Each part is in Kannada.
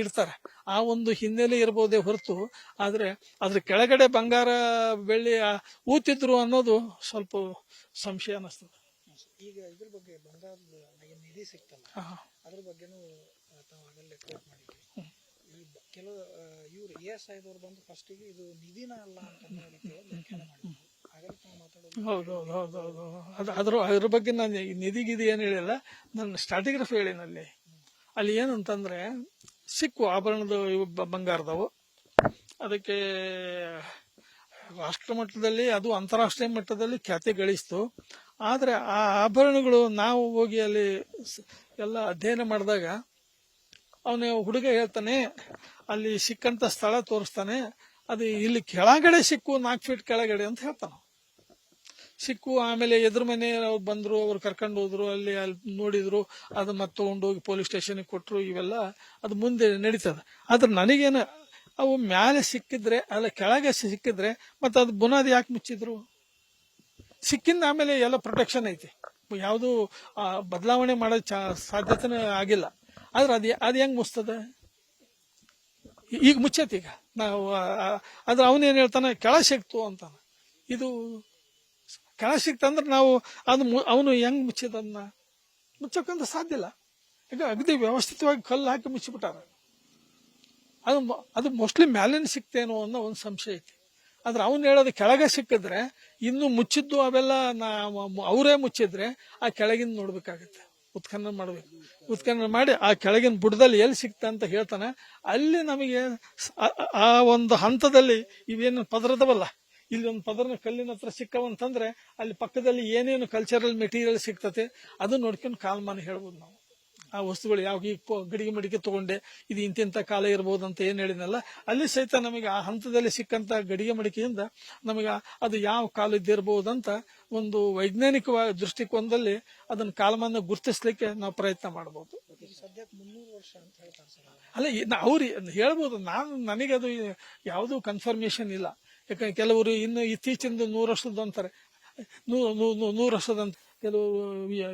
ಇಡ್ತಾರೆ. ಆ ಒಂದು ಹಿನ್ನೆಲೆ ಇರಬಹುದೇ ಹೊರತು ಆದ್ರೆ ಅದ್ರ ಕೆಳಗಡೆ ಬಂಗಾರ ಬೆಳ್ಳಿ ಊತಿದ್ರು ಅನ್ನೋದು ಸ್ವಲ್ಪ ಸಂಶಯ ಅನಿಸ್ತದೆ. ಈಗ ಇದ್ರ ಬಗ್ಗೆ ಬಂಗಾರದ ನಿಧಿ ಸಿಕ್ತಲ್ಲ, ಅದ್ರ ಬಗ್ಗೆನೂ ತಾವು ಆಗಲೇ ಕೋಟ್ ಮಾಡಿದ್ವಿ. ಈ ಕೆಲವು ಇವರು ESI ದವ್ರು ಬಂದು ಫಸ್ಟಿಗೆ ಇದು ನಿಧಿನ ಅಲ್ಲ ಅಂತ ವ್ಯಾಖ್ಯಾನ ಮಾಡಿದ್ರು. ಹಾಗಾಗಿ ತಾವು ಮಾತಾಡೋದು ಹೌದೌದು. ಅದ್ರ ಬಗ್ಗೆ ನಾನು ನಿಧಿಗಿಧಿ ಏನು ಹೇಳಿಲ್ಲ, ನಾನು ಸ್ಟಾರ್ಟಿಗ್ರಫ್ ಹೇಳಿನಲ್ಲಿ. ಅಲ್ಲಿ ಏನಂತಂದ್ರೆ ಸಿಕ್ಕು ಆಭರಣದ ಬಂಗಾರದವು, ಅದಕ್ಕೆ ರಾಷ್ಟ್ರ ಮಟ್ಟದಲ್ಲಿ ಅದು ಅಂತಾರಾಷ್ಟ್ರೀಯ ಮಟ್ಟದಲ್ಲಿ ಖ್ಯಾತಿ ಗಳಿಸ್ತು. ಆದ್ರೆ ಆ ಆಭರಣಗಳು ನಾವು ಹೋಗಿ ಅಲ್ಲಿ ಎಲ್ಲ ಅಧ್ಯಯನ ಮಾಡಿದಾಗ ಅವನು ಹುಡುಗ ಹೇಳ್ತಾನೆ, ಅಲ್ಲಿ ಸಿಕ್ಕಂತ ಸ್ಥಳ ತೋರಿಸ್ತಾನೆ, ಅದು ಇಲ್ಲಿ ಕೆಳಗಡೆ ಸಿಕ್ಕು 4 ಫೀಟ್ ಕೆಳಗಡೆ ಅಂತ ಹೇಳ್ತಾನ. ಸಿಕ್ಕು ಆಮೇಲೆ ಎದುರು ಮನೆ ಅವ್ರು ಬಂದ್ರು, ಅವ್ರು ಕರ್ಕೊಂಡು ಹೋದ್ರು, ಅಲ್ಲಿ ನೋಡಿದ್ರು, ಅದು ಮತ್ತೆ ತಗೊಂಡೋಗಿ ಪೊಲೀಸ್ ಸ್ಟೇಷನ್ಗೆ ಕೊಟ್ರು. ಇವೆಲ್ಲ ಅದು ಮುಂದೆ ನಡೀತದೆ. ಆದ್ರೆ ನನಗೇನು ಅವು ಮ್ಯಾಲೆ ಸಿಕ್ಕಿದ್ರೆ ಅಲ್ಲ ಕೆಳಗೆ ಸಿಕ್ಕಿದ್ರೆ ಮತ್ತೆ ಅದು ಬುನಾದಿ ಯಾಕೆ ಮುಚ್ಚಿದ್ರು? ಸಿಕ್ಕಿಂದ ಆಮೇಲೆ ಎಲ್ಲ ಪ್ರೊಟೆಕ್ಷನ್ ಐತಿ, ಯಾವುದು ಬದಲಾವಣೆ ಮಾಡೋ ಸಾಧ್ಯತೆನೇ ಆಗಿಲ್ಲ. ಆದ್ರೆ ಅದು ಹೆಂಗ್ ಮುಚ್ತದೆ? ಈಗ ಮುಚ್ಚೈತಿ. ಈಗ ನಾವು ಆದ್ರೆ ಅವನೇನ್ ಹೇಳ್ತಾನೆ, ಕೆಳ ಸಿಕ್ತು ಅಂತಾನ. ಇದು ಕೆಳ ಸಿಕ್ತಂದ್ರೆ ನಾವು ಅವನು ಹೆಂಗ್ ಮುಚ್ಚಿದನ್ನ ಮುಚ್ಚಕ್ಕಂತ ಸಾಧ್ಯ ಇಲ್ಲ. ಈಗ ಅಗದಿ ವ್ಯವಸ್ಥಿತವಾಗಿ ಕಲ್ಲು ಹಾಕಿ ಮುಚ್ಚಿಬಿಟ್ಟಾರ. ಅದು ಮೋಸ್ಟ್ಲಿ ಮ್ಯಾಲಿನ ಸಿಕ್ತೇನೋ ಅನ್ನೋ ಒಂದು ಸಂಶಯ ಐತಿ. ಆದ್ರೆ ಅವ್ನು ಹೇಳೋದು ಕೆಳಗೆ ಸಿಕ್ಕಿದ್ರೆ ಇನ್ನು ಮುಚ್ಚಿದ್ದು ಅವೆಲ್ಲ ಅವರೇ ಮುಚ್ಚಿದ್ರೆ ಆ ಕೆಳಗಿನ ನೋಡ್ಬೇಕಾಗತ್ತೆ, ಉತ್ಖನನ ಮಾಡ್ಬೇಕು. ಉತ್ಖನನ ಮಾಡಿ ಆ ಕೆಳಗಿನ ಬುಡದಲ್ಲಿ ಎಲ್ಲಿ ಸಿಕ್ತ ಅಂತ ಹೇಳ್ತಾನೆ. ಅಲ್ಲಿ ನಮಗೆ ಆ ಒಂದು ಹಂತದಲ್ಲಿ ಇವೇನು ಪದರದವಲ್ಲ, ಇಲ್ಲಿ ಒಂದು ಪದರನ ಕಲ್ಲಿನ ಹತ್ರ ಸಿಕ್ಕವಂತಂದ್ರೆ ಅಲ್ಲಿ ಪಕ್ಕದಲ್ಲಿ ಏನೇನು ಕಲ್ಚರಲ್ ಮೆಟೀರಿಯಲ್ ಸಿಗ್ತತೆ ಅದು ನೋಡ್ಕೊಂಡು ಕಾಲಮಾನ ಹೇಳ್ಬೋದು ನಾವು. ಆ ವಸ್ತುಗಳು ಯಾವ ಈಗ ಗಡಿಗೆ ಮಡಿಕೆ ತಗೊಂಡೆ, ಇದು ಇಂತಿಂತ ಕಾಲ ಇರಬಹುದು ಅಂತ ಏನ್ ಹೇಳಿದ್ನಲ್ಲ, ಅಲ್ಲಿ ಸಹಿತ ನಮಗೆ ಆ ಹಂತದಲ್ಲಿ ಸಿಕ್ಕಂತ ಗಡಿಗೆ ಮಡಿಕೆಯಿಂದ ನಮಗೆ ಅದು ಯಾವ ಕಾಲದ್ದಿರಬಹುದಂತ ಒಂದು ವೈಜ್ಞಾನಿಕವಾಗಿ ದೃಷ್ಟಿಕೋನದಲ್ಲಿ ಅದನ್ನ ಕಾಲಮಾನ ಗುರುತಿಸ್ಲಿಕ್ಕೆ ನಾವು ಪ್ರಯತ್ನ ಮಾಡಬಹುದು. ಅಲ್ಲ, ಅವ್ರು ಹೇಳ್ಬೋದು, ನನಗೆ ಅದು ಯಾವುದು ಕನ್ಫರ್ಮೇಶನ್ ಇಲ್ಲ. ಯಾಕಂದ್ರೆ ಕೆಲವರು ಇನ್ನು ಇತ್ತೀಚಿನ 100 ವರ್ಷದ ಅಂತಾರೆ, 100 ವರ್ಷದಂತ, ಕೆಲವು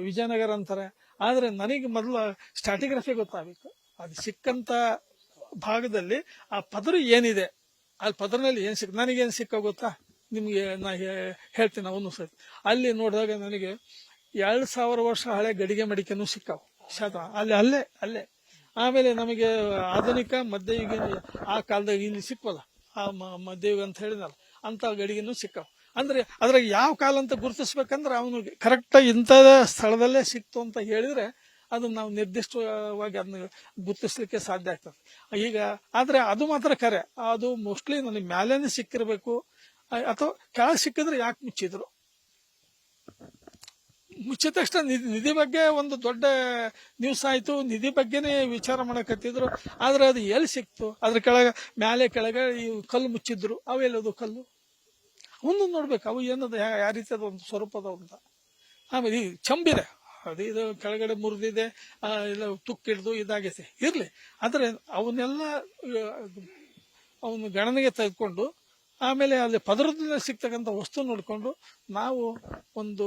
ವಿಜಯನಗರ ಅಂತಾರೆ. ಆದ್ರೆ ನನಗೆ ಮೊದಲು ಸ್ಟ್ರಾಟಿಗ್ರಫಿ ಗೊತ್ತಾಗಬೇಕು. ಅದು ಸಿಕ್ಕಂತ ಭಾಗದಲ್ಲಿ ಆ ಪದರ ಏನಿದೆ, ಅಲ್ಲಿ ಪದರ್ನಲ್ಲಿ ಏನ್ ನನಗೇನ್ ಸಿಕ್ಕ ಗೊತ್ತಾ ನಿಮ್ಗೆ? ನಾ ಹೇಳ್ತೀನಿ ಅವನು ಸಹಿತ. ಅಲ್ಲಿ ನೋಡಿದಾಗ ನನಗೆ 2000 ವರ್ಷ ಹಳೆ ಗಡಿಗೆ ಮಡಿಕೆನೂ ಸಿಕ್ಕಾವು ಅಲ್ಲೇ. ಆಮೇಲೆ ನಮಗೆ ಆಧುನಿಕ ಮಧ್ಯಯುಗ ಆ ಕಾಲದಾಗ ಇಲ್ಲಿ ಸಿಕ್ವಲ್ಲ, ಆ ಮಧ್ಯಯುಗ ಅಂತ ಹೇಳಿದಲ್ಲ, ಅಂತ ಗಡಿಗೆನೂ ಸಿಕ್ಕಾವು. ಅಂದ್ರೆ ಅದ್ರಾಗ ಯಾವ ಕಾಲ ಅಂತ ಗುರುತಿಸ್ಬೇಕಂದ್ರೆ ಅವನು ಕರೆಕ್ಟ್ ಇಂಥ ಸ್ಥಳದಲ್ಲೇ ಸಿಕ್ತು ಅಂತ ಹೇಳಿದ್ರೆ ಅದನ್ನ ನಾವು ನಿರ್ದಿಷ್ಟವಾಗಿ ಅದನ್ನ ಗುರುತಿಸ್ಲಿಕ್ಕೆ ಸಾಧ್ಯ ಆಗ್ತದೆ. ಈಗ ಆದ್ರೆ ಅದು ಮಾತ್ರ ಕರೆ, ಅದು ಮೋಸ್ಟ್ಲಿ ನನಗೆ ಮ್ಯಾಲೇನೆ ಸಿಕ್ಕಿರ್ಬೇಕು, ಅಥವಾ ಕೆಳಗೆ ಸಿಕ್ಕಿದ್ರೆ ಯಾಕೆ ಮುಚ್ಚಿದ್ರು? ಮುಚ್ಚಿದ ತಕ್ಷಣ ನಿಧಿ ಬಗ್ಗೆ ಒಂದು ದೊಡ್ಡ ನ್ಯೂಸ್ ಆಯ್ತು, ನಿಧಿ ಬಗ್ಗೆನೇ ವಿಚಾರ ಮಾಡಕತ್ತಿದ್ರು. ಆದ್ರೆ ಅದು ಎಲ್ಲಿ ಸಿಕ್ತು? ಅದ್ರ ಕೆಳಗೆ ಈ ಕಲ್ಲು ಮುಚ್ಚಿದ್ರು, ಅವೆಲ್ಲದು ಕಲ್ಲು ಒಂದು ನೋಡ್ಬೇಕು, ಅವು ಏನದ ಯಾವ ರೀತಿಯಾದ ಒಂದು ಸ್ವರೂಪದ ಅಂತ. ಆಮೇಲೆ ಈ ಚಂಬಿದೆ, ಅದು ಇದು ಕೆಳಗಡೆ ಮುರಿದಿದೆ, ಇಲ್ಲ ತುಕ್ಕಿಡ್ದು ಇದಾಗೈತೆ, ಇರ್ಲಿ. ಆದ್ರೆ ಅವನ್ನೆಲ್ಲ ಅವನು ಗಣನೆಗೆ ತೆಗೆದುಕೊಂಡು ಆಮೇಲೆ ಅಲ್ಲಿ ಪದರದಿಂದ ಸಿಗ್ತಕ್ಕಂಥ ವಸ್ತು ನೋಡಿಕೊಂಡು ನಾವು ಒಂದು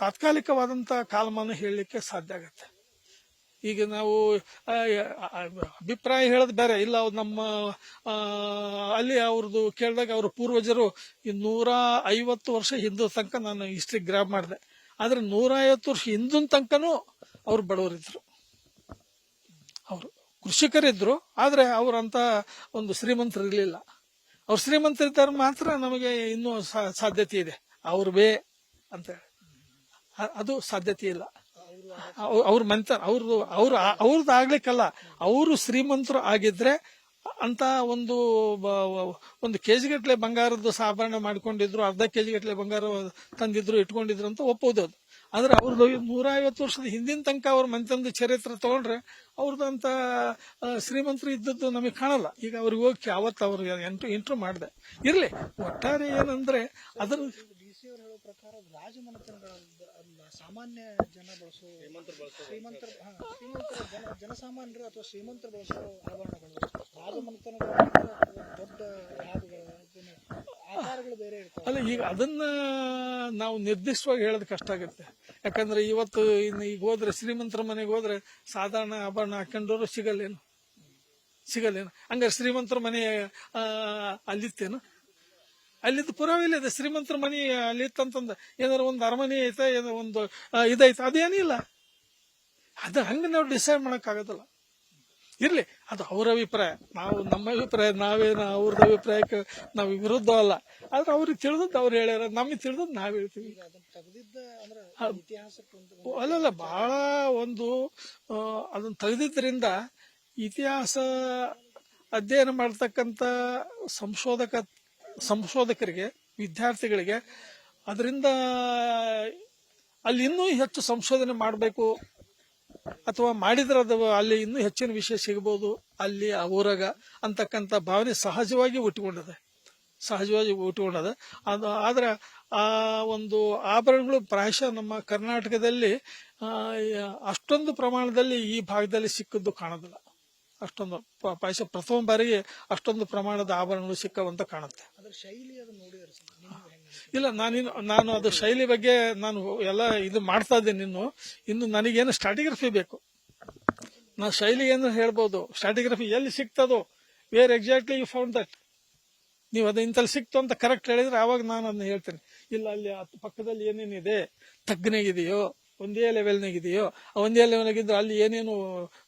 ತಾತ್ಕಾಲಿಕವಾದಂತ ಕಾಲಮಾನ ಹೇಳಲಿಕ್ಕೆ ಸಾಧ್ಯ ಆಗತ್ತೆ. ಈಗ ನಾವು ಅಭಿಪ್ರಾಯ ಹೇಳೋದು ಬೇರೆ ಇಲ್ಲ. ನಮ್ಮ ಅಲ್ಲಿ ಅವ್ರದ್ದು ಕೇಳಿದಾಗ ಅವ್ರ ಪೂರ್ವಜರು 150 ವರ್ಷ ಹಿಂದೆ ತನಕ ನಾನು ಹಿಸ್ಟ್ರಿ ಗ್ರಾಬ್ ಮಾಡಿದೆ. ಆದ್ರೆ 150 ವರ್ಷ ಹಿಂದಿನ ತನಕನೂ ಅವ್ರು ಬಡವರಿದ್ರು, ಅವರು ಕೃಷಿಕರಿದ್ರು. ಆದ್ರೆ ಅವ್ರಂತ ಒಂದು ಶ್ರೀಮಂತರು ಇರ್ಲಿಲ್ಲ. ಅವ್ರು ಶ್ರೀಮಂತರಿದ್ದಾಗ ಮಾತ್ರ ನಮಗೆ ಇನ್ನೂ ಸಾಧ್ಯತೆ ಇದೆ. ಅವ್ರ ಬೇ ಅಂತ ಅದು ಸಾಧ್ಯತೆ ಇಲ್ಲ. ಅವ್ರ ಮನೆತನ ಅವ್ರದ್ದು ಆಗ್ಲಿಕ್ಕಲ್ಲ, ಅವರು ಶ್ರೀಮಂತರು ಆಗಿದ್ರೆ ಅಂತ ಒಂದು ಕೆಜಿ ಗಟ್ಲೆ ಬಂಗಾರದ ಆಭರಣ ಮಾಡ್ಕೊಂಡಿದ್ರು, ಅರ್ಧ ಕೆಜಿ ಗಟ್ಲೆ ಬಂಗಾರ ತಂದಿದ್ರು, ಇಟ್ಕೊಂಡಿದ್ರು ಅಂತ ಒಪ್ಪೋದು. ಅದು ಆದ್ರೆ ಅವ್ರದ್ದು 150 ವರ್ಷದ ಹಿಂದಿನ ತನಕ ಅವ್ರ ಮನೆತನದ ಚರಿತ್ರೆ ತಗೊಂಡ್ರೆ ಅವ್ರದಂತ ಶ್ರೀಮಂತರು ಇದ್ದದ್ದು ನಮಗೆ ಕಾಣಲ್ಲ. ಈಗ ಅವ್ರಿಗೆ ಹೋಗಿ ಅವತ್ತು ಅವ್ರಿಗೆ ಇಂಟ್ರೂ ಮಾಡಿದೆ. ಇರ್ಲಿ, ಒಟ್ಟಾರೆ ಏನಂದ್ರೆ ಅದ್ರ ಹೇಳೋ ಪ್ರಕಾರ ರಾಜಮನೆತನಗಳ ಸಾಮಾನ್ಯ ಜನ ಬಳಸೋ ಜನಸಾಮಾನ್ಯರು ಅಥವಾ ಶ್ರೀಮಂತರು ಬಳಸೋ ಆಭರಣಗಳು ರಾಜಮನೆತನಗಳ ದೊಡ್ಡ ಪ್ರಕಾರಗಳು ಬೇರೆ ಇರ್ತಾವೆ. ಅಲ್ಲ, ಈಗ ಅದನ್ನ ನಾವು ನಿರ್ದಿಷ್ಟವಾಗಿ ಹೇಳೋದು ಕಷ್ಟ ಆಗುತ್ತೆ. ಯಾಕಂದ್ರೆ ಇವತ್ತು ಈಗ ಹೋದ್ರೆ ಶ್ರೀಮಂತರ ಮನೆಗೆ ಹೋದ್ರೆ ಸಾಧಾರಣ ಆಭರಣ ಹಾಕೊಂಡವ್ರು ಸಿಗಲ್ಲೇನು. ಹಂಗಾರೆ ಶ್ರೀಮಂತರ ಮನೆ ಅಲ್ಲಿತ್ತೇನು? ಅಲ್ಲಿದ್ದು ಪುರಾವೆ ಇದೆ. ಶ್ರೀಮಂತರ ಮನೆ ಅಲ್ಲಿತ್ತಂತಂದ ಏನಾರ ಒಂದು ಅರಮನೆ ಐತೆ, ಏನೋ ಒಂದು ಇದೈತೆ, ಅದೇನಿಲ್ಲ. ಅದು ಹಂಗ ನಾವು ಡಿಸೈಡ್ ಮಾಡಕ್ಕಾಗೋದಿಲ್ಲ. ಇರ್ಲಿ, ಅದು ಅವ್ರ ಅಭಿಪ್ರಾಯ. ನಾವು ನಮ್ಮ ಅಭಿಪ್ರಾಯ, ನಾವೇನು ಅವ್ರದ್ದು ಅಭಿಪ್ರಾಯಕ್ಕೆ ನಾವು ವಿರುದ್ಧ ಅಲ್ಲ. ಆದ್ರೆ ಅವ್ರಿಗೆ ತಿಳಿದದ್ದು ಅವ್ರು ಹೇಳ್ಯಾರ, ನಮಗೆ ತಿಳಿದದ್ದು ನಾವ್ ಹೇಳ್ತೀವಿ. ಅಲ್ಲಲ್ಲ, ಬಹಳ ಒಂದು ಅದನ್ನ ತೆಗೆದಿದ್ದರಿಂದ ಇತಿಹಾಸ ಅಧ್ಯಯನ ಮಾಡ್ತಕ್ಕಂಥ ಸಂಶೋಧಕರಿಗೆ, ವಿದ್ಯಾರ್ಥಿಗಳಿಗೆ ಅದರಿಂದ ಅಲ್ಲಿ ಇನ್ನೂ ಹೆಚ್ಚು ಸಂಶೋಧನೆ ಮಾಡಬೇಕು, ಅಥವಾ ಮಾಡಿದ್ರೆ ಅದು ಅಲ್ಲಿ ಇನ್ನೂ ಹೆಚ್ಚಿನ ವಿಷಯ ಸಿಗಬಹುದು ಅಲ್ಲಿ ಆ ಊರಾಗ ಅಂತಕ್ಕಂಥ ಭಾವನೆ ಸಹಜವಾಗಿ ಹುಟ್ಟಿಕೊಂಡದೆ. ಅದು ಆದ್ರೆ ಆ ಒಂದು ಆಭರಣಗಳು ಪ್ರಾಯಶಃ ನಮ್ಮ ಕರ್ನಾಟಕದಲ್ಲಿ ಅಷ್ಟೊಂದು ಪ್ರಮಾಣದಲ್ಲಿ ಈ ಭಾಗದಲ್ಲಿ ಸಿಕ್ಕದ್ದು ಕಾಣೋದಿಲ್ಲ. ಅಷ್ಟೊಂದು ಪ್ರಾಯಶಃ ಪ್ರಥಮ ಬಾರಿಗೆ ಅಷ್ಟೊಂದು ಪ್ರಮಾಣದ ಆಭರಣಗಳು ಸಿಕ್ಕವಂತ ಕಾಣುತ್ತೆ. ಇಲ್ಲ, ನಾನು ಅದು ಶೈಲಿ ಬಗ್ಗೆ ನಾನು ಎಲ್ಲ ಇದು ಮಾಡ್ತಾ ಇದ್ದೇನೆ. ಇನ್ನು ನನಗೇನು ಸ್ಟ್ರಾಟಿಗ್ರಫಿ ಬೇಕು. ನಾ ಶೈಲಿ ಏನು ಹೇಳ್ಬೋದು, ಸ್ಟ್ರಾಟಿಗ್ರಫಿ ಎಲ್ಲಿ ಸಿಗ್ತದೋ, where exactly you found that, ನೀವು ಅದು ಇಂತಲ್ಲಿ ಸಿಕ್ತು ಅಂತ ಕರೆಕ್ಟ್ ಹೇಳಿದ್ರೆ ಆವಾಗ ನಾನು ಅದನ್ನ ಹೇಳ್ತೇನೆ. ಇಲ್ಲ, ಅಲ್ಲಿ ಪಕ್ಕದಲ್ಲಿ ಏನೇನಿದೆ, ತಗ್ನಾಗಿದೆಯೋ, ಒಂದೇ ಲೆವೆಲ್ನಾಗಿದೆಯೋ, ಒಂದೇ ಲೆವೆಲ್ನಾಗಿದ್ರೆ ಅಲ್ಲಿ ಏನೇನು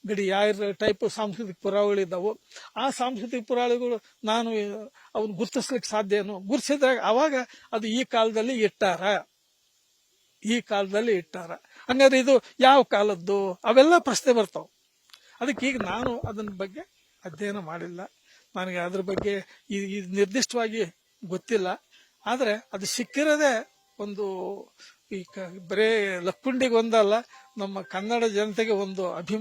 ಗಡಿ ಯಾವ ಟೈಪ್ ಸಾಂಸ್ಕೃತಿಕ ಪುರಾವೆಗಳಿದ್ದಾವೋ ಆ ಸಾಂಸ್ಕೃತಿಕ ಪುರಾವೆಗಳು ನಾನು ಅವನ್ನ ಗುರ್ತಿಸ್ಲಿಕ್ಕೆ ಸಾಧ್ಯನೋ, ಗುರ್ತಿಸಿದಾಗ ಅವಾಗ ಅದು ಈ ಕಾಲದಲ್ಲಿ ಇಟ್ಟಾರ. ಹಂಗಾದ್ರೆ ಇದು ಯಾವ ಕಾಲದ್ದು, ಅವೆಲ್ಲ ಪ್ರಶ್ನೆ ಬರ್ತಾವ. ಅದಕ್ಕೆ ಈಗ ನಾನು ಅದನ್ನ ಬಗ್ಗೆ ಅಧ್ಯಯನ ಮಾಡಿಲ್ಲ. ನನಗೆ ಅದ್ರ ಬಗ್ಗೆ ನಿರ್ದಿಷ್ಟವಾಗಿ ಗೊತ್ತಿಲ್ಲ. ಆದ್ರೆ ಅದು ಸಿಕ್ಕಿರೋದೇ ಒಂದು ಈ ಬರೇ ಲಕ್ಕುಂಡಿಗೆ ಒಂದಲ್ಲ, ನಮ್ಮ ಕನ್ನಡ ಜನತೆಗೆ ಒಂದು ಅಭಿಮಾನ.